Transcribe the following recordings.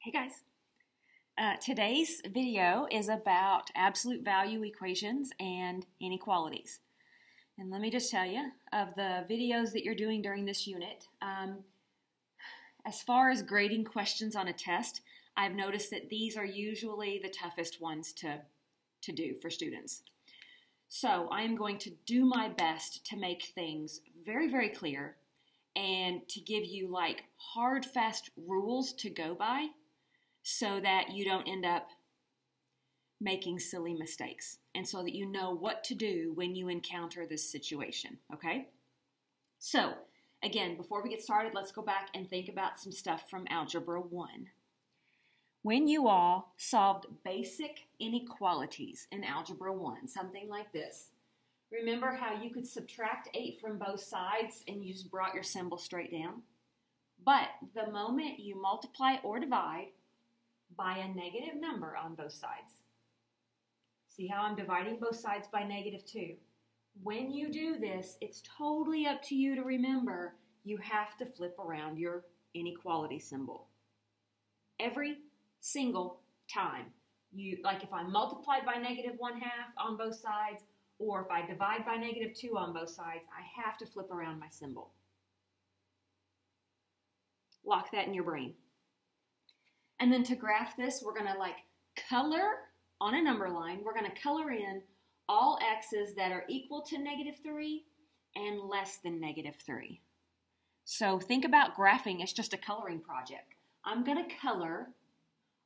Hey guys. Today's video is about absolute value equations and inequalities. And let me just tell you, of the videos that you're doing during this unit, as far as grading questions on a test, I've noticed that these are usually the toughest ones to do for students. So I am going to do my best to make things very, very clear and to give you like hard, fast rules to go by, so that you don't end up making silly mistakes and so that you know what to do when you encounter this situation, okay? So, again, before we get started, let's go back and think about some stuff from Algebra 1. When you all solved basic inequalities in Algebra 1, something like this, remember how you could subtract 8 from both sides and you just brought your symbol straight down? But the moment you multiply or divide by a negative number on both sides. See how I'm dividing both sides by -2? When you do this, it's totally up to you to remember you have to flip around your inequality symbol. Every single time. Like if I multiply by -1/2 on both sides, or if I divide by -2 on both sides, I have to flip around my symbol. Lock that in your brain. And then to graph this, we're going to color on a number line. We're going to color in all x's that are equal to -3 and less than -3. So think about graphing as just a coloring project. I'm going to color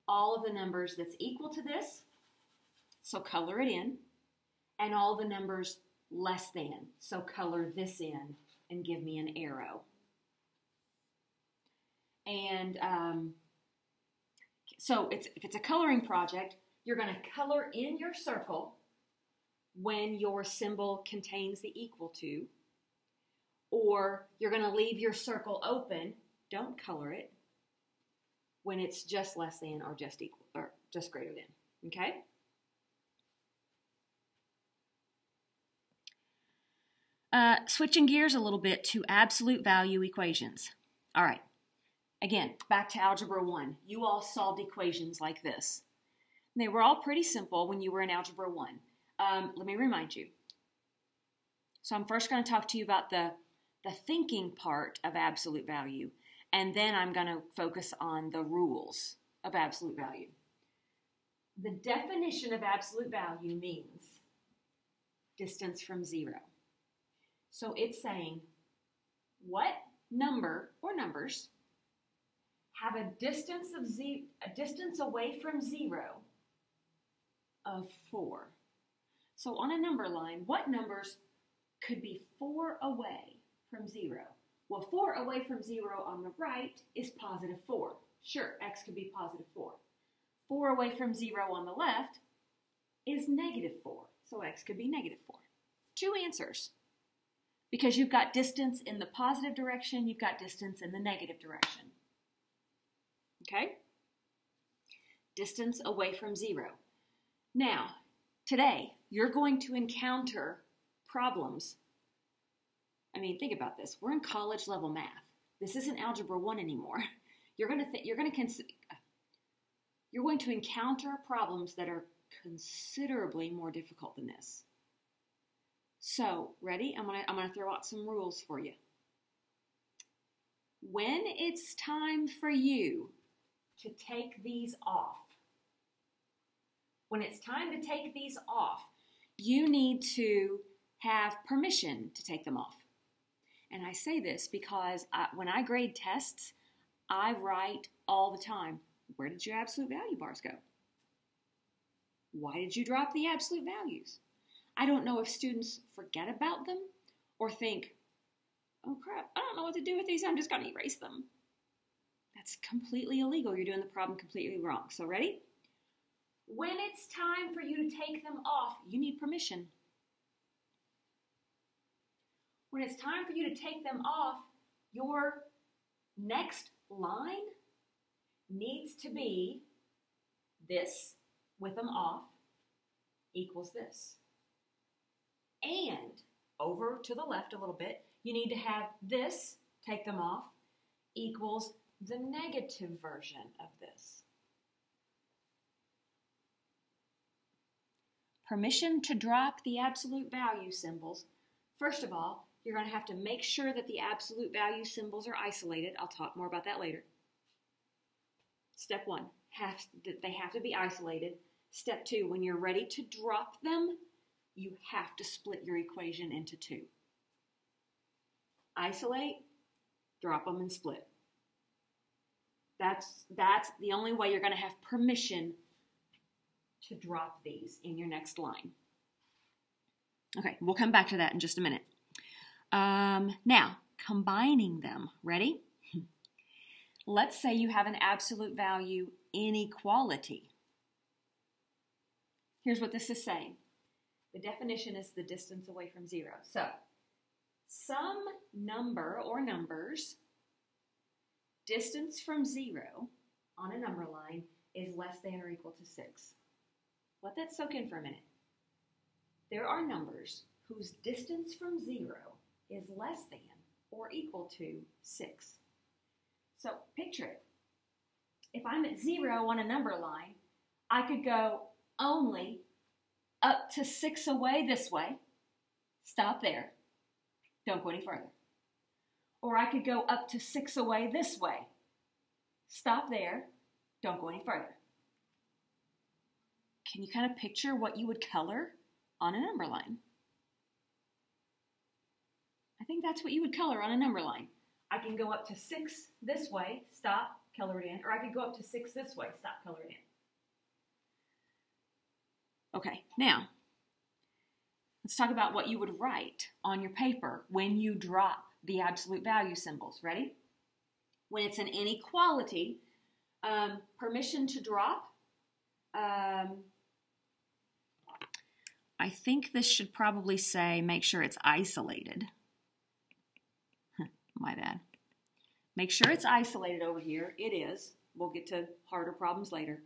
all of the numbers that's equal to this, so color it in, and all the numbers less than, so color this in and give me an arrow. And so if it's a coloring project, you're going to color in your circle when your symbol contains the equal to, or you're going to leave your circle open, don't color it, when it's just less than or just equal or just greater than, okay? Switching gears a little bit to absolute value equations. All right. Again, back to Algebra 1. You all solved equations like this. And they were all pretty simple when you were in Algebra 1. Let me remind you. So I'm first going to talk to you about the thinking part of absolute value, and then I'm going to focus on the rules of absolute value. The definition of absolute value means distance from 0. So it's saying what number or numbers have a distance away from 0 of 4. So on a number line, what numbers could be 4 away from 0? Well, 4 away from 0 on the right is +4. Sure, x could be +4. 4 away from 0 on the left is -4. So x could be -4. Two answers. Because you've got distance in the positive direction, you've got distance in the negative direction. Okay? Distance away from 0. Now, today, you're going to encounter problems. I mean, think about this. We're in college level math. This isn't Algebra 1 anymore. You're going to encounter problems that are considerably more difficult than this. So, ready? I'm gonna throw out some rules for you. When it's time for you to take these off, you need to have permission to take them off. And I say this because when I grade tests, I write all the time, where did your absolute value bars go? Why did you drop the absolute values? I don't know if students forget about them or think, oh crap, I don't know what to do with these, I'm just going to erase them. That's completely illegal. You're doing the problem completely wrong. So ready? When it's time for you to take them off, you need permission. When it's time for you to take them off, your next line needs to be this with them off equals this. And over to the left a little bit, you need to have this, take them off, equals the negative version of this. permission to drop the absolute value symbols, first of all, you're going to have to make sure that the absolute value symbols are isolated. I'll talk more about that later. Step 1, they have to be isolated. Step 2, when you're ready to drop them, you have to split your equation into 2. Isolate, drop them, and split. That's the only way you're going to have permission to drop these in your next line. Okay, we'll come back to that in just a minute. Now, combining them. Ready? Let's say you have an absolute value inequality. Here's what this is saying. The definition is the distance away from 0. So, some number or numbers distance from 0 on a number line is less than or equal to 6. Let that soak in for a minute. There are numbers whose distance from 0 is less than or equal to 6. So picture it. If I'm at 0 on a number line, I could go only up to 6 away this way. Stop there. Don't go any further. Or I could go up to 6 away this way. Stop there. Don't go any further. Can you kind of picture what you would color on a number line? I think that's what you would color on a number line. I can go up to 6 this way, stop, color it in. Or I could go up to 6 this way, stop, color it in. Okay, now, let's talk about what you would write on your paper when you drop the absolute value symbols. Ready? When it's an inequality, permission to drop. I think this should probably say make sure it's isolated. My bad. Make sure it's isolated over here. It is. We'll get to harder problems later.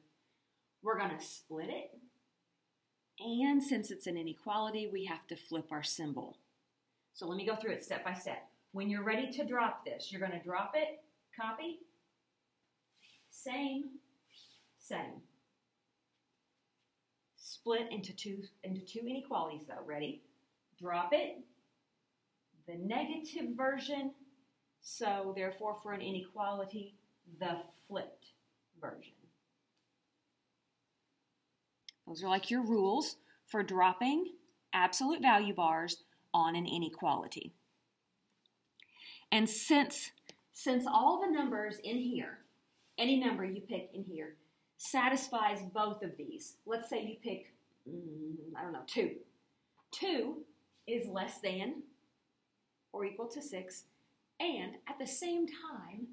We're going to split it. And since it's an inequality, we have to flip our symbol. So let me go through it step by step. When you're ready to drop this, you're going to drop it, copy, same, same. Split into two inequalities though. Ready? Drop it, the negative version, so therefore for an inequality, the flipped version. Those are like your rules for dropping absolute value bars on an inequality. And since all the numbers in here, any number you pick in here, satisfies both of these. Let's say you pick, 2. 2 is less than or equal to 6, and at the same time,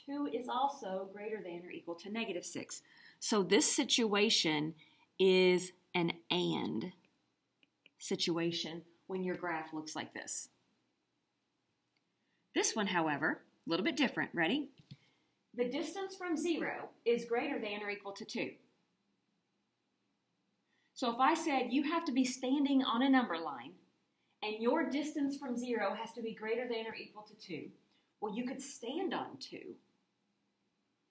2 is also greater than or equal to negative 6. So this situation is an and situation when your graph looks like this. This one, however, a little bit different. Ready? The distance from 0 is greater than or equal to 2. So if I said you have to be standing on a number line and your distance from 0 has to be greater than or equal to 2, well, you could stand on 2,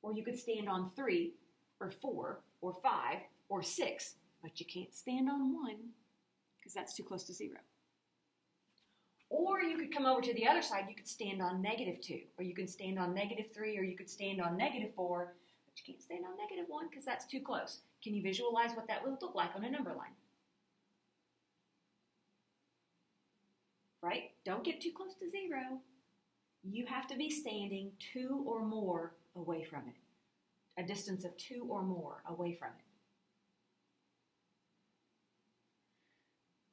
or you could stand on 3, or 4, or 5, or 6, but you can't stand on 1 because that's too close to 0. Or you could come over to the other side, you could stand on negative 2, or you could stand on negative 3, or you could stand on negative 4, but you can't stand on negative 1 because that's too close. Can you visualize what that would look like on a number line? Right? Don't get too close to 0. You have to be standing 2 or more away from it, a distance of 2 or more away from it.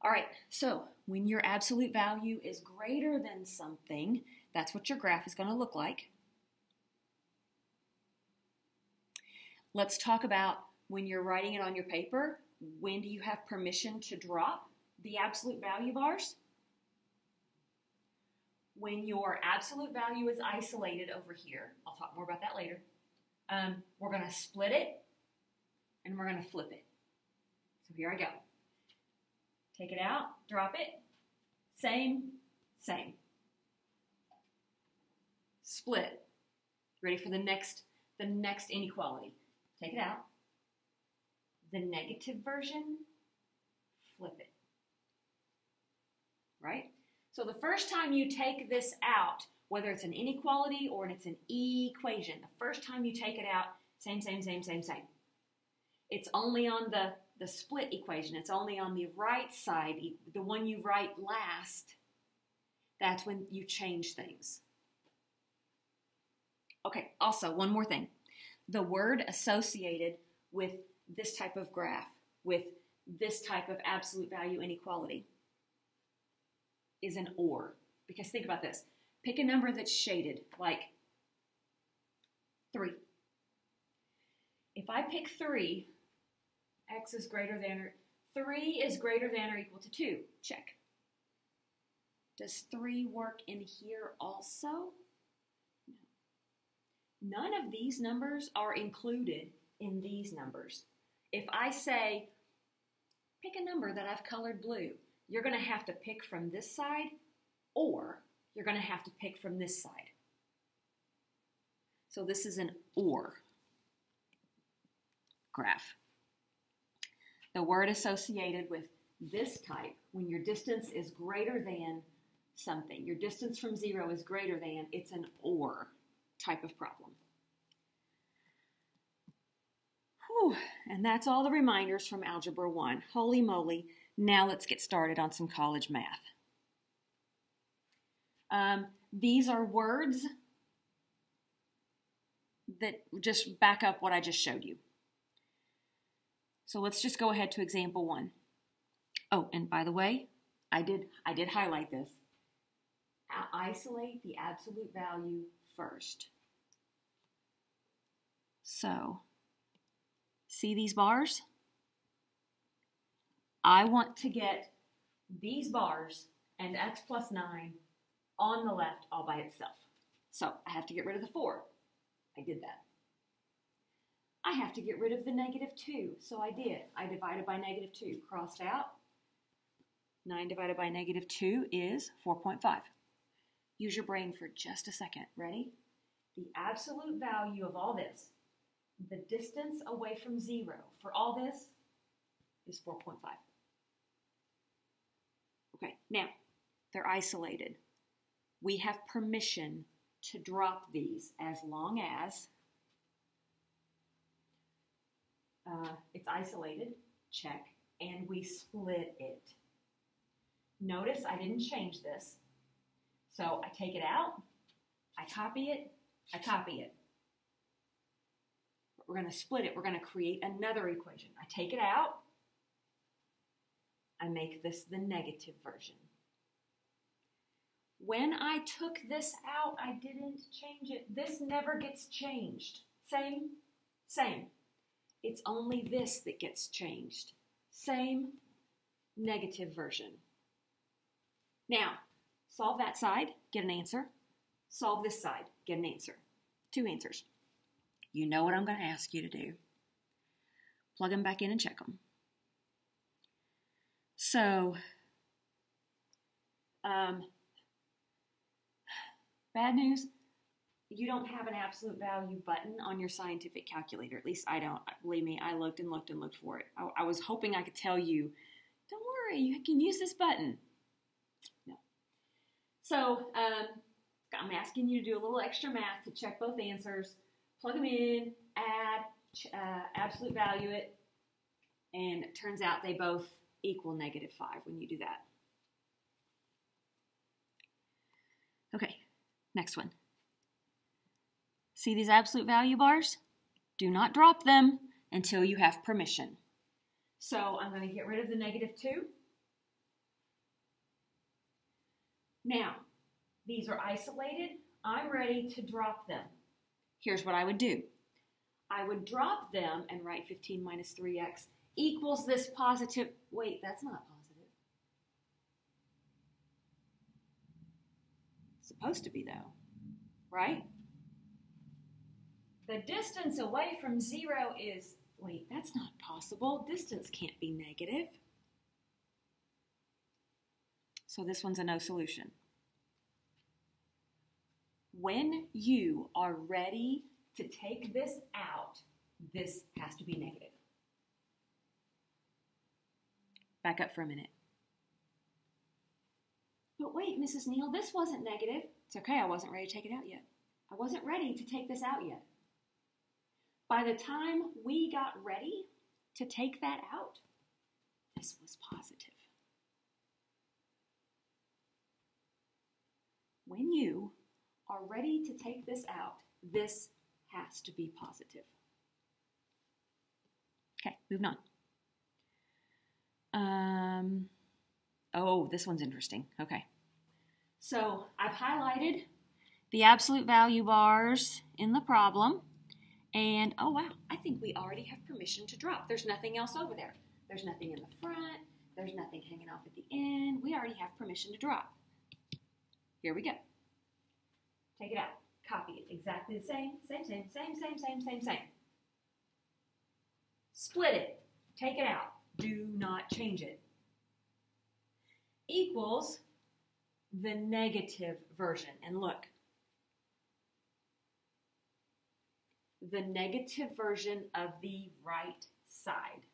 All right, so when your absolute value is greater than something, that's what your graph is going to look like. Let's talk about when you're writing it on your paper, when do you have permission to drop the absolute value bars? When your absolute value is isolated over here, I'll talk more about that later, we're going to split it and we're going to flip it. So here I go. Take it out, drop it, same, same. Split. Ready for the next inequality. Take it out. The negative version, flip it. Right? So the first time you take this out, whether it's an inequality or it's an equation, the first time you take it out, same. It's only on the split equation. It's only on the right side, the one you write last. That's when you change things. Okay, also, one more thing. The word associated with this type of graph, with this type of absolute value inequality, is an or. Because think about this. Pick a number that's shaded, like 3. If I pick 3, x is greater than or 3 is greater than or equal to 2. Check. Does 3 work in here also? No. None of these numbers are included in these numbers. If I say, pick a number that I've colored blue, you're going to have to pick from this side, or you're going to have to pick from this side. So this is an or graph. The word associated with this type, when your distance is greater than something, your distance from 0 is greater than, it's an or type of problem. Whew, and that's all the reminders from Algebra 1. Holy moly, now let's get started on some college math. These are words that just back up what I just showed you. So let's just go ahead to example 1. Oh, and by the way, I did highlight this. Isolate the absolute value first. So, see these bars? I want to get these bars and x plus 9 on the left all by itself. So I have to get rid of the 4. I did that. I have to get rid of the -2. So I did. I divided by -2. Crossed out. 9 divided by -2 is 4.5. Use your brain for just a second. Ready? The absolute value of all this, the distance away from 0 for all this is 4.5. Okay, now they're isolated. We have permission to drop these as long as it's isolated, check, and we split it. Notice I didn't change this. So I take it out, I copy it, I copy it. But we're going to split it. We're going to create another equation. I take it out, I make this the negative version. When I took this out, I didn't change it. This never gets changed. Same. It's only this that gets changed. Same, negative version. Now, solve that side, get an answer. Solve this side, get an answer. 2 answers. You know what I'm going to ask you to do. Plug them back in and check them. So, bad news, you don't have an absolute value button on your scientific calculator. At least I don't. Believe me, I looked and looked and looked for it. I was hoping I could tell you, don't worry, you can use this button. No. So I'm asking you to do a little extra math to check both answers. Plug them in, add, absolute value it, and it turns out they both equal -5 when you do that. Okay, next one. See these absolute value bars? Do not drop them until you have permission. So I'm going to get rid of the -2. Now, these are isolated. I'm ready to drop them. Here's what I would do. I would drop them and write 15 minus 3x equals this positive. Wait, that's not positive. It's supposed to be, though, right? The distance away from 0 is, wait, that's not possible. Distance can't be negative. So this one's a no solution. When you are ready to take this out, this has to be negative. Back up for a minute. But wait, Mrs. Neal, this wasn't negative. It's okay, I wasn't ready to take it out yet. I wasn't ready to take this out yet. By the time we got ready to take that out, this was positive. When you are ready to take this out, this has to be positive. Okay, moving on. Oh, this one's interesting. Okay. So I've highlighted the absolute value bars in the problem. And, oh, wow, I think we already have permission to drop. There's nothing else over there. There's nothing in the front. There's nothing hanging off at the end. We already have permission to drop. Here we go. Take it out. Copy it. Exactly the same. Same. Split it. Take it out. Do not change it. Equals the negative version. And look. The negative version of the right side.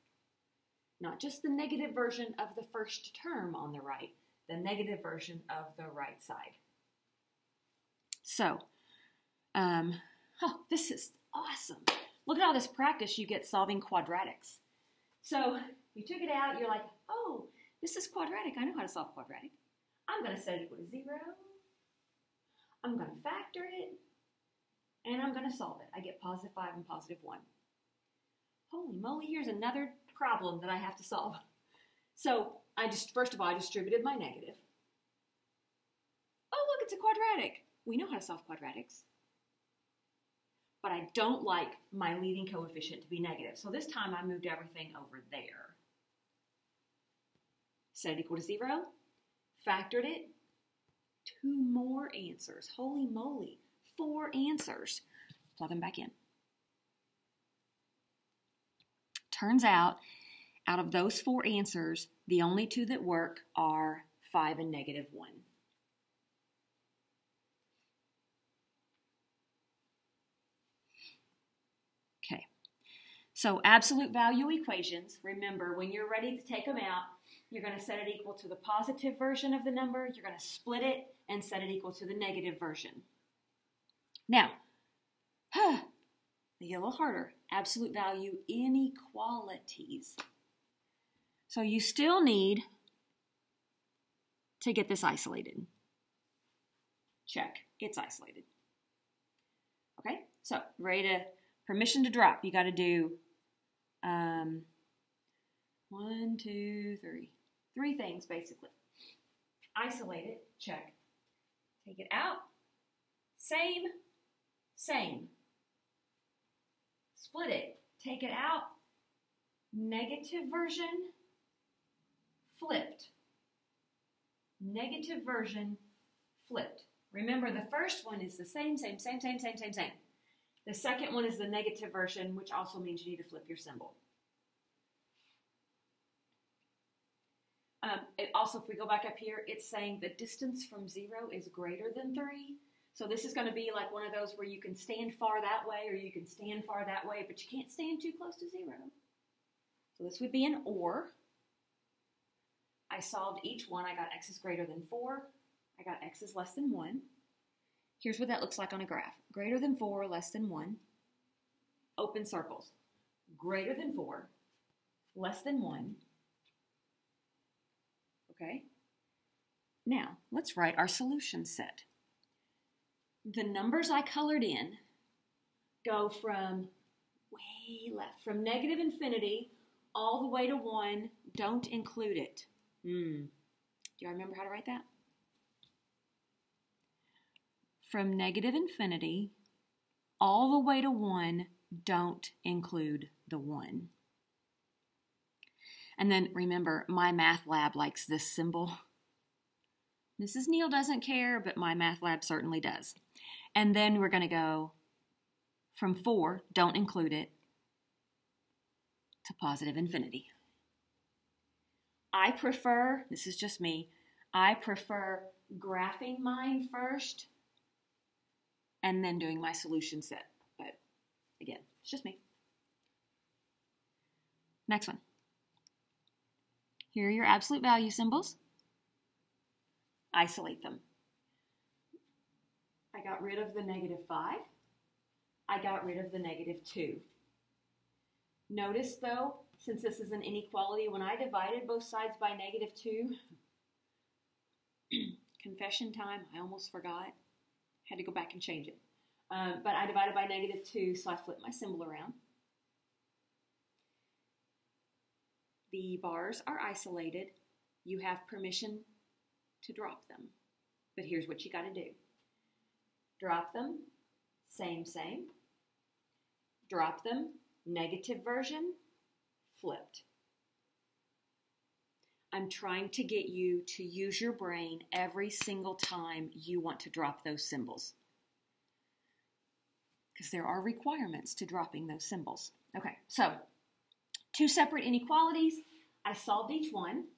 Not just the negative version of the first term on the right. The negative version of the right side. So, this is awesome. Look at all this practice you get solving quadratics. So, you took it out, you're like, oh, this is quadratic. I know how to solve quadratic. I'm going to set it equal to 0. I'm going to factor it. And I'm going to solve it. I get positive 5 and positive 1. Holy moly, here's another problem that I have to solve. So, first of all, I distributed my negative. Oh, look, it's a quadratic. We know how to solve quadratics. But I don't like my leading coefficient to be negative. So this time I moved everything over there. Set it equal to 0. Factored it. 2 more answers. Holy moly. 4 answers. Plug them back in. Turns out of those 4 answers, the only 2 that work are 5 and negative 1. Okay. So absolute value equations, remember, when you're ready to take them out, you're going to set it equal to the positive version of the number. You're going to split it and set it equal to the negative version. Now, they get a little harder. Absolute value inequalities. So you still need to get this isolated. Check. It's isolated. Okay? So, ready to, permission to drop. You got to do 1, 2, 3. 3 things, basically. Isolate it. Check. Take it out. Same. Split it. Take it out. Negative version. Flipped. Negative version. Flipped. Remember, the first one is the same. The second one is the negative version, which also means you need to flip your symbol. Also, if we go back up here, it's saying the distance from 0 is greater than 3. So this is going to be like one of those where you can stand far that way or you can stand far that way, but you can't stand too close to 0. So this would be an OR. I solved each one. I got x is greater than 4. I got x is less than 1. Here's what that looks like on a graph. Greater than 4, less than 1. Open circles. Greater than 4, less than 1. Okay? Now, let's write our solution set. The numbers I colored in go from way left, from negative infinity all the way to 1. Don't include it. Do you remember how to write that? From negative infinity all the way to 1, don't include the 1. And then remember, my math lab likes this symbol. Mrs. Neal doesn't care, but my math lab certainly does. And then we're going to go from 4, don't include it, to positive infinity. I prefer, this is just me, I prefer graphing mine first and then doing my solution set. But again, it's just me. Next one. Here are your absolute value symbols. Isolate them. I got rid of the -5. I got rid of the -2. Notice though, since this is an inequality, when I divided both sides by -2, confession time, I almost forgot. Had to go back and change it. But I divided by -2, so I flipped my symbol around. The bars are isolated. You have permission to drop them. But here's what you got to do. Drop them, same. Drop them, negative version, flipped. I'm trying to get you to use your brain every single time you want to drop those symbols, because there are requirements to dropping those symbols. Okay, so 2 separate inequalities. I solved each one.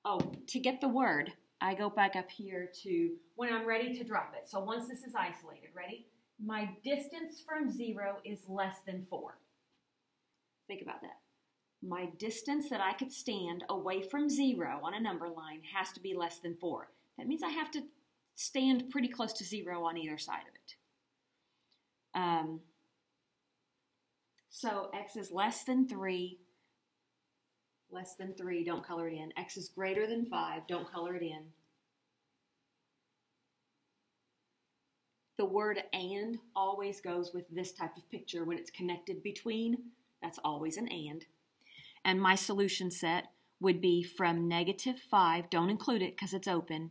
Oh, to get the word, I go back up here to when I'm ready to drop it. So once this is isolated, ready? My distance from 0 is less than 4. Think about that. My distance that I could stand away from 0 on a number line has to be less than 4. That means I have to stand pretty close to 0 on either side of it. So x is less than 3. Less than 3, don't color it in. X is greater than 5, don't color it in. The word and always goes with this type of picture. When it's connected between, that's always an and. And my solution set would be from -5, don't include it because it's open,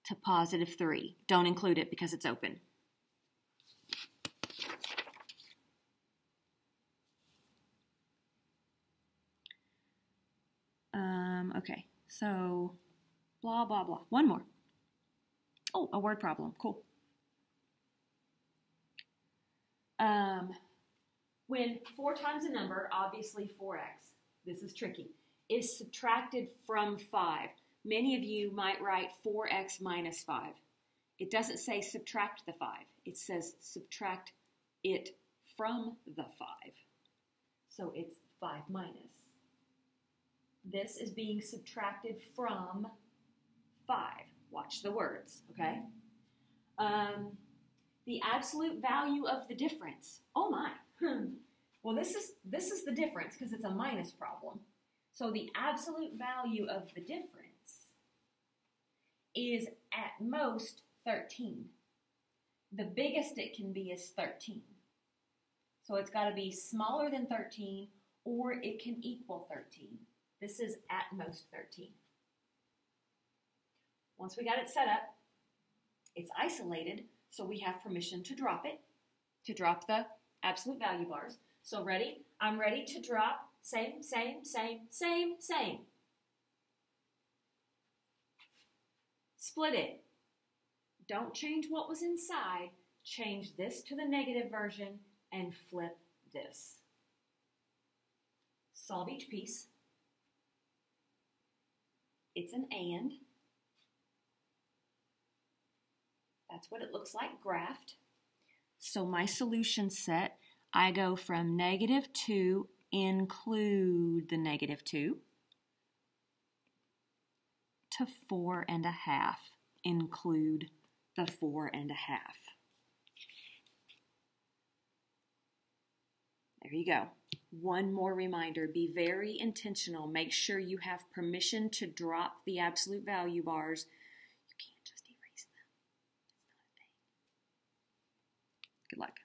to +3. Don't include it because it's open. Okay, so blah, blah, blah. One more. Oh, a word problem. Cool. When 4 times a number, obviously 4x, this is tricky, is subtracted from 5. Many of you might write 4x minus 5. It doesn't say subtract the 5. It says subtract it from the 5. So it's 5 minus. This is being subtracted from 5. Watch the words, okay? The absolute value of the difference. Oh my. Well, this is the difference because it's a minus problem. So the absolute value of the difference is at most 13. The biggest it can be is 13. So it's got to be smaller than 13 or it can equal 13. This is at most 13. Once we got it set up, it's isolated, so we have permission to drop it, to drop the absolute value bars. So ready? I'm ready to drop same. Split it. Don't change what was inside. Change this to the negative version and flip this. Solve each piece. It's an and. That's what it looks like graphed. So my solution set, I go from -2, include the -2, to 4.5, include the 4.5. There you go. One more reminder, be very intentional. Make sure you have permission to drop the absolute value bars. You can't just erase them. It's not a thing. Good luck.